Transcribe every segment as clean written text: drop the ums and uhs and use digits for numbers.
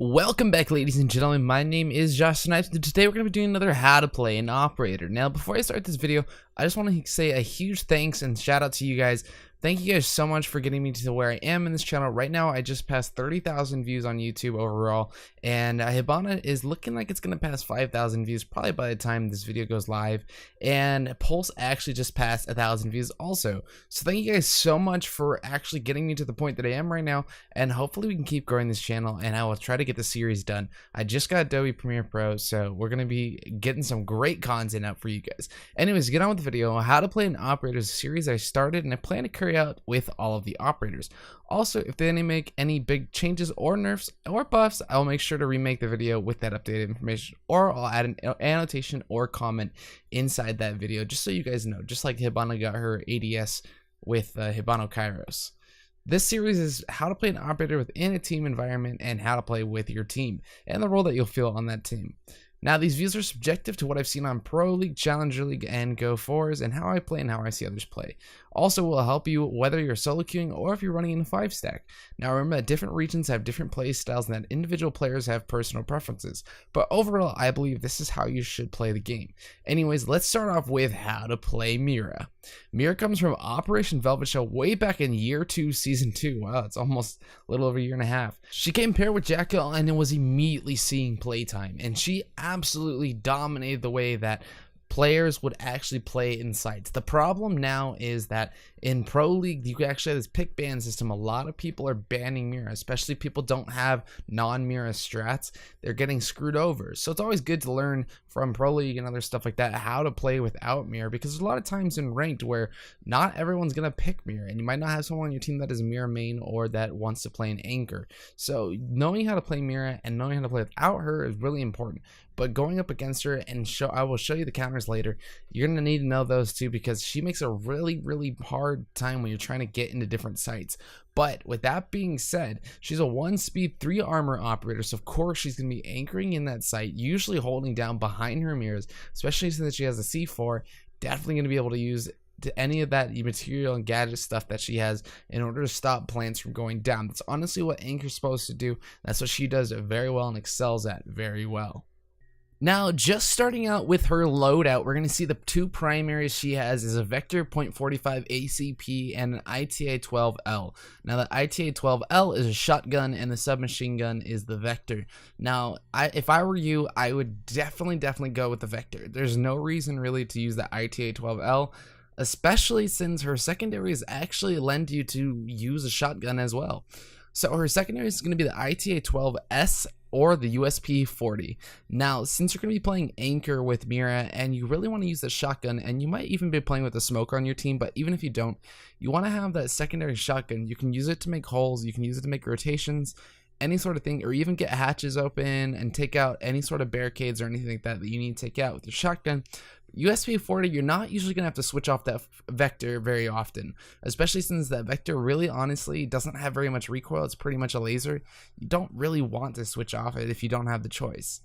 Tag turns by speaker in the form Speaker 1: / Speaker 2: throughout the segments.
Speaker 1: Welcome back, ladies and gentlemen. My name is Josh Snipes, and today we're going to be doing another how to play an operator. Now, before I start this video, I just want to say a huge thanks and shout out to you guys. Thank you guys so much for getting me to where I am in this channel. Right now, I just passed 30,000 views on YouTube overall, and Hibana is looking like it's going to pass 5,000 views probably by the time this video goes live, and Pulse actually just passed 1,000 views also. So thank you guys so much for actually getting me to the point that I am right now, and hopefully we can keep growing this channel, and I will try to get the series done. I just got Adobe Premiere Pro, so we're going to be getting some great content out for you guys. Anyways, get on with the video. How to play an operator is a series I started, and I plan to carry out with all of the operators. Also, if they make any big changes or nerfs or buffs, I'll make sure to remake the video with that updated information, or I'll add an annotation or comment inside that video just so you guys know, just like Hibana got her ADS with Hibano Kairos. This series is how to play an operator within a team environment and how to play with your team and the role that you'll feel on that team. Now, these views are subjective to what I've seen on Pro League, Challenger League, and Go 4s, and how I play and how I see others play. Also, will help you whether you're solo queuing or if you're running in a 5-stack. Now, remember that different regions have different play styles and that individual players have personal preferences. But overall, I believe this is how you should play the game. Anyways, let's start off with how to play Mira. Mira comes from Operation Velvet Shell way back in Year 2, Season 2. Wow, it's almost a little over a year and a half. She came paired with Jackal and was immediately seeing playtime, and she absolutely dominated the way that players would actually play in sites. The problem now is that in Pro League, you actually have this pick ban system. A lot of people are banning Mira, especially people don't have non-Mira strats. They're getting screwed over. So it's always good to learn from Pro League and other stuff like that how to play without Mira, because there's a lot of times in ranked where not everyone's going to pick Mira, and you might not have someone on your team that is a Mira main or that wants to play an anchor. So knowing how to play Mira and knowing how to play without her is really important. But going up against her, and I will show you the counters later, you're going to need to know those too, because she makes a really hard time when you're trying to get into different sites. But with that being said, she's a 1-speed 3-armor operator, so of course she's going to be anchoring in that site, usually holding down behind her mirrors, especially since she has a C4. Definitely going to be able to use any of that material and gadget stuff that she has in order to stop plants from going down. That's honestly what Anchor's supposed to do. That's what she does very well and excels at very well. Now, just starting out with her loadout, we're going to see the two primaries she has is a Vector .45 ACP and an ITA-12L. Now, the ITA-12L is a shotgun and the submachine gun is the Vector. Now, if I were you, I would definitely go with the Vector. There's no reason really to use the ITA-12L, especially since her secondaries actually lend you to use a shotgun as well. So her secondary is going to be the ITA-12S or the USP-40. Now, since you're going to be playing anchor with Mira and you really want to use the shotgun, and you might even be playing with a smoker on your team, but even if you don't, you want to have that secondary shotgun. You can use it to make holes, you can use it to make rotations, any sort of thing, or even get hatches open and take out any sort of barricades or anything like that that you need to take out with your shotgun. USP-40, you're not usually going to have to switch off that Vector very often, especially since that Vector really honestly doesn't have very much recoil. It's pretty much a laser. You don't really want to switch off it if you don't have the choice.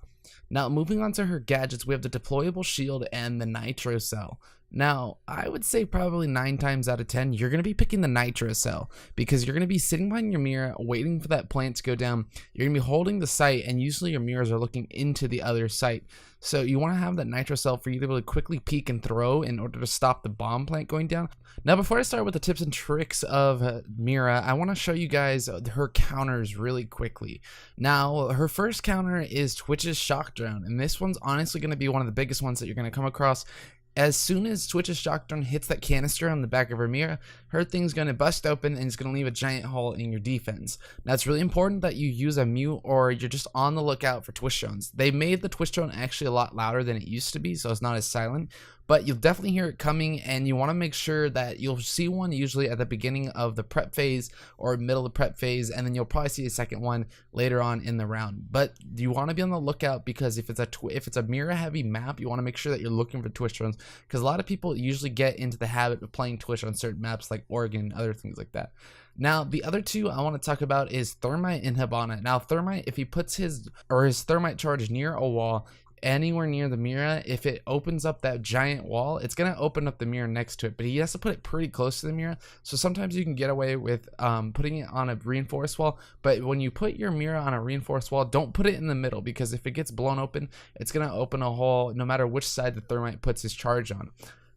Speaker 1: Now, moving on to her gadgets, we have the deployable shield and the nitro cell. Now, I would say probably 9 times out of 10, you're going to be picking the nitro cell, because you're going to be sitting behind your mirror waiting for that plant to go down. You're going to be holding the site, and usually your mirrors are looking into the other site. So you want to have that nitro cell for you to be able to quickly peek and throw in order to stop the bomb plant going down. Now, before I start with the tips and tricks of Mira, I want to show you guys her counters really quickly. Now, her first counter is Twitch's shock drone, and this one's honestly going to be one of the biggest ones that you're going to come across. As soon as Twitch's shock drone hits that canister on the back of her Mira, her thing's going to bust open and it's going to leave a giant hole in your defense. Now, it's really important that you use a mute or you're just on the lookout for Twitch drones. They made the Twitch drone actually a lot louder than it used to be, so it's not as silent, but you'll definitely hear it coming, and you want to make sure that you'll see one usually at the beginning of the prep phase or middle of the prep phase, and then you'll probably see a second one later on in the round. But you want to be on the lookout, because if it's a Mira heavy map, you want to make sure that you're looking for Twitch drones, because a lot of people usually get into the habit of playing Twitch on certain maps like Oregon and other things like that. Now, the other two I want to talk about is Thermite and Hibana. Now, Thermite, if he puts his Thermite charge near a wall, anywhere near the mirror, if it opens up that giant wall, it's going to open up the mirror next to it, but he has to put it pretty close to the mirror. So sometimes you can get away with putting it on a reinforced wall, but when you put your mirror on a reinforced wall, don't put it in the middle, because if it gets blown open, it's going to open a hole no matter which side the thermite puts his charge on.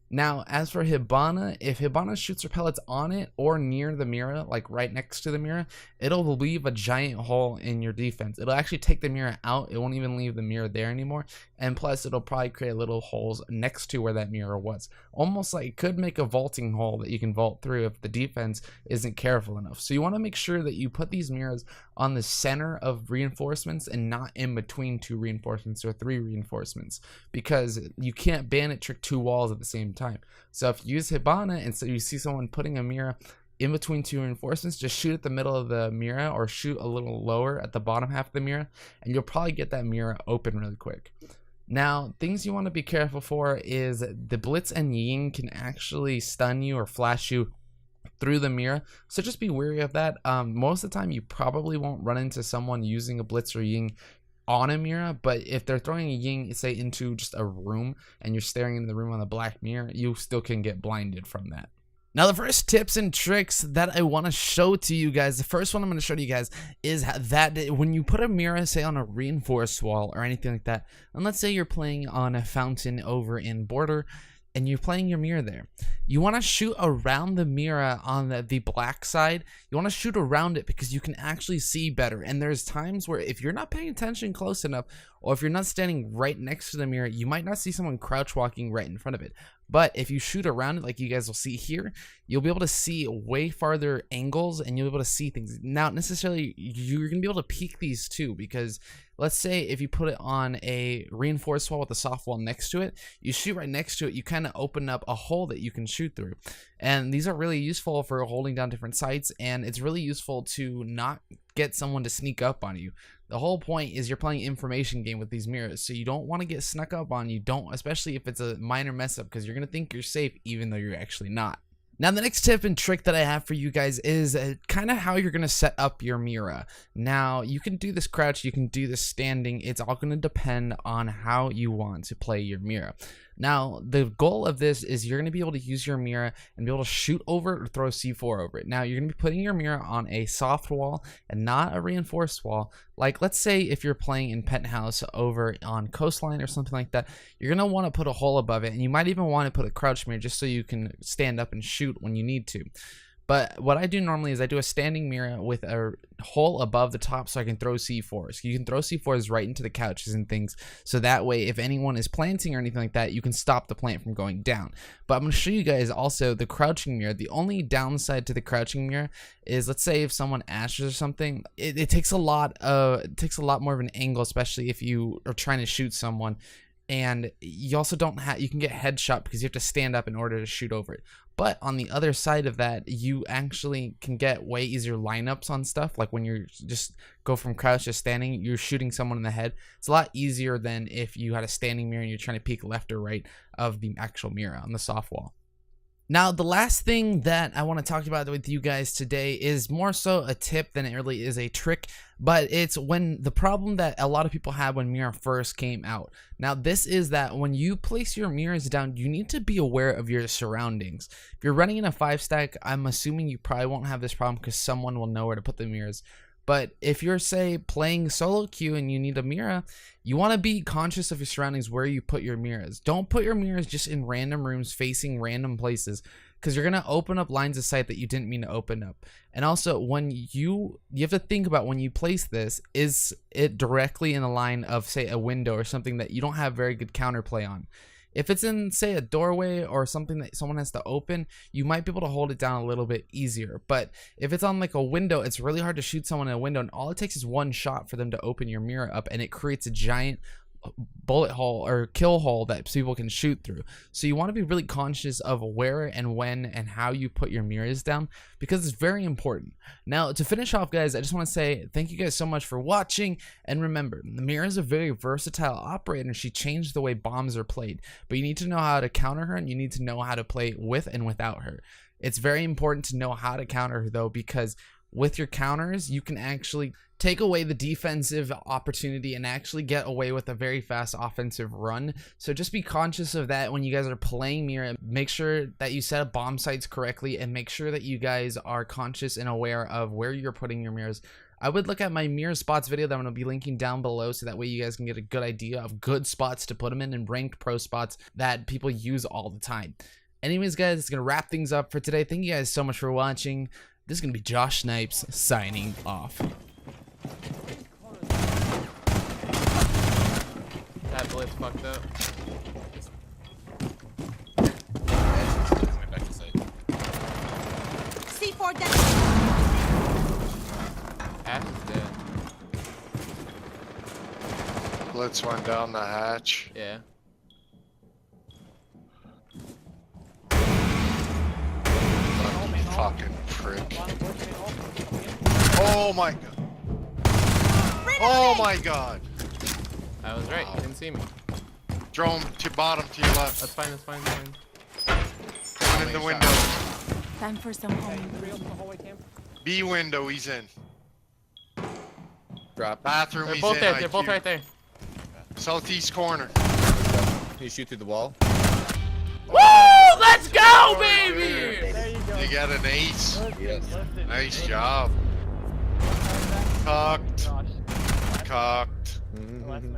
Speaker 1: Now, as for Hibana, if Hibana shoots her pellets on it or near the mirror, like right next to the mirror, it'll leave a giant hole in your defense. It'll actually take the mirror out. It won't even leave the mirror there anymore. And plus, it'll probably create little holes next to where that mirror was. Almost like it could make a vaulting hole that you can vault through if the defense isn't careful enough. So you want to make sure that you put these mirrors on the center of reinforcements and not in between 2 reinforcements or 3 reinforcements, because you can't bandit trick 2 walls at the same time. So if you use Hibana and so you see someone putting a mirror in between 2 reinforcements, just shoot at the middle of the mirror or shoot a little lower at the bottom half of the mirror, and you'll probably get that mirror open really quick. Now, things you want to be careful for is the Blitz and Ying can actually stun you or flash you through the mirror, so just be wary of that. Most of the time you probably won't run into someone using a Blitz or Ying on a mirror, but if they're throwing a Ying, say, into just a room and you're staring into the room on the black mirror, you still can get blinded from that. Now, the first tips and tricks that I want to show to you guys, the first one I'm going to show to you guys is that when you put a mirror, say, on a reinforced wall or anything like that, and let's say you're playing on a fountain over in Border, and you're playing your mirror there, you want to shoot around the mirror on the black side. You want to shoot around it because you can actually see better. And there's times where if you're not paying attention close enough, or if you're not standing right next to the mirror, you might not see someone crouch walking right in front of it. But if you shoot around it, like you guys will see here, you'll be able to see way farther angles and you'll be able to see things. Now, necessarily, you're going to be able to peek these too, because let's say if you put it on a reinforced wall with a soft wall next to it, you shoot right next to it, you kind of open up a hole that you can shoot through. And these are really useful for holding down different sites, and it's really useful to not get someone to sneak up on you. The whole point is you're playing information game with these mirrors, so you don't want to get snuck up on. You don't, especially if it's a minor mess up, because you're going to think you're safe even though you're actually not. Now, the next tip and trick that I have for you guys is kind of how you're going to set up your Mira. Now, you can do this crouch, you can do this standing. It's all going to depend on how you want to play your Mira. Now, the goal of this is you're going to be able to use your Mira and be able to shoot over it or throw C4 over it. Now, you're going to be putting your Mira on a soft wall and not a reinforced wall. Like, let's say if you're playing in Penthouse over on Coastline or something like that, you're going to want to put a hole above it, and you might even want to put a crouch mirror just so you can stand up and shoot when you need to. But what I do normally is I do a standing mirror with a hole above the top so I can throw C4s. You can throw C4s right into the couches and things, so that way if anyone is planting or anything like that, you can stop the plant from going down. But I'm going to show you guys also the crouching mirror. The only downside to the crouching mirror is, let's say if someone ashes or something, it takes a lot more of an angle, especially if you are trying to shoot someone. And you also you can get headshot because you have to stand up in order to shoot over it. But on the other side of that, you actually can get way easier lineups on stuff. Like when you just go from crouch to standing, you're shooting someone in the head. It's a lot easier than if you had a standing mirror and you're trying to peek left or right of the actual mirror on the soft wall. Now, the last thing that I want to talk about with you guys today is more so a tip than it really is a trick, but it's when the problem that a lot of people had when Mira first came out. Now, this is that when you place your mirrors down, you need to be aware of your surroundings. If you're running in a 5-stack, I'm assuming you probably won't have this problem because someone will know where to put the mirrors. But if you're, say, playing solo queue and you need a Mira, you want to be conscious of your surroundings, where you put your mirrors. Don't put your mirrors just in random rooms facing random places, because you're going to open up lines of sight that you didn't mean to open up. And also, when you have to think about when you place this, is it directly in the line of, say, a window or something that you don't have very good counterplay on. If it's in, say, a doorway or something that someone has to open, you might be able to hold it down a little bit easier. But if it's on like a window, it's really hard to shoot someone in a window, and all it takes is one shot for them to open your mirror up, and it creates a giant bullet hole or kill hole that people can shoot through. So you want to be really conscious of where and when and how you put your mirrors down, because it's very important. Now, to finish off, guys, I just want to say thank you guys so much for watching, and remember, the Mira is a very versatile operator. She changed the way bombs are played, but you need to know how to counter her, and you need to know how to play with and without her. It's very important to know how to counter her, though, because with your counters, you can actually take away the defensive opportunity and actually get away with a very fast offensive run. So just be conscious of that when you guys are playing Mira. Make sure that you set up bomb sites correctly, and make sure that you guys are conscious and aware of where you're putting your Miras. I would look at my Mira Spots video that I'm going to be linking down below, so that way you guys can get a good idea of good spots to put them in and ranked pro spots that people use all the time. Anyways, guys, it's going to wrap things up for today. Thank you guys so much for watching. This is going to be Josh Snipes signing off.
Speaker 2: That blitz fucked up.
Speaker 3: C4 dead.
Speaker 2: Hatch is dead.
Speaker 4: Blitz went down the hatch.
Speaker 2: Yeah.
Speaker 4: Fucking prick. Oh my god. Oh my god.
Speaker 2: I was right. You didn't see me.
Speaker 4: Drone to bottom to your left.
Speaker 2: That's fine. That's fine. That's fine.
Speaker 4: One in the window.
Speaker 3: Time for some home.
Speaker 4: B window, he's in.
Speaker 5: Drop.
Speaker 4: Bathroom,
Speaker 2: They're
Speaker 4: he's
Speaker 2: both
Speaker 4: in.
Speaker 2: there. They're
Speaker 4: IQ.
Speaker 2: both right there.
Speaker 4: Southeast corner.
Speaker 5: You shoot through the wall.
Speaker 2: Woo! Let's go, baby!
Speaker 4: You got an ace.
Speaker 5: Yes.
Speaker 4: Nice job. Cocked. Cocked.
Speaker 5: Mhm.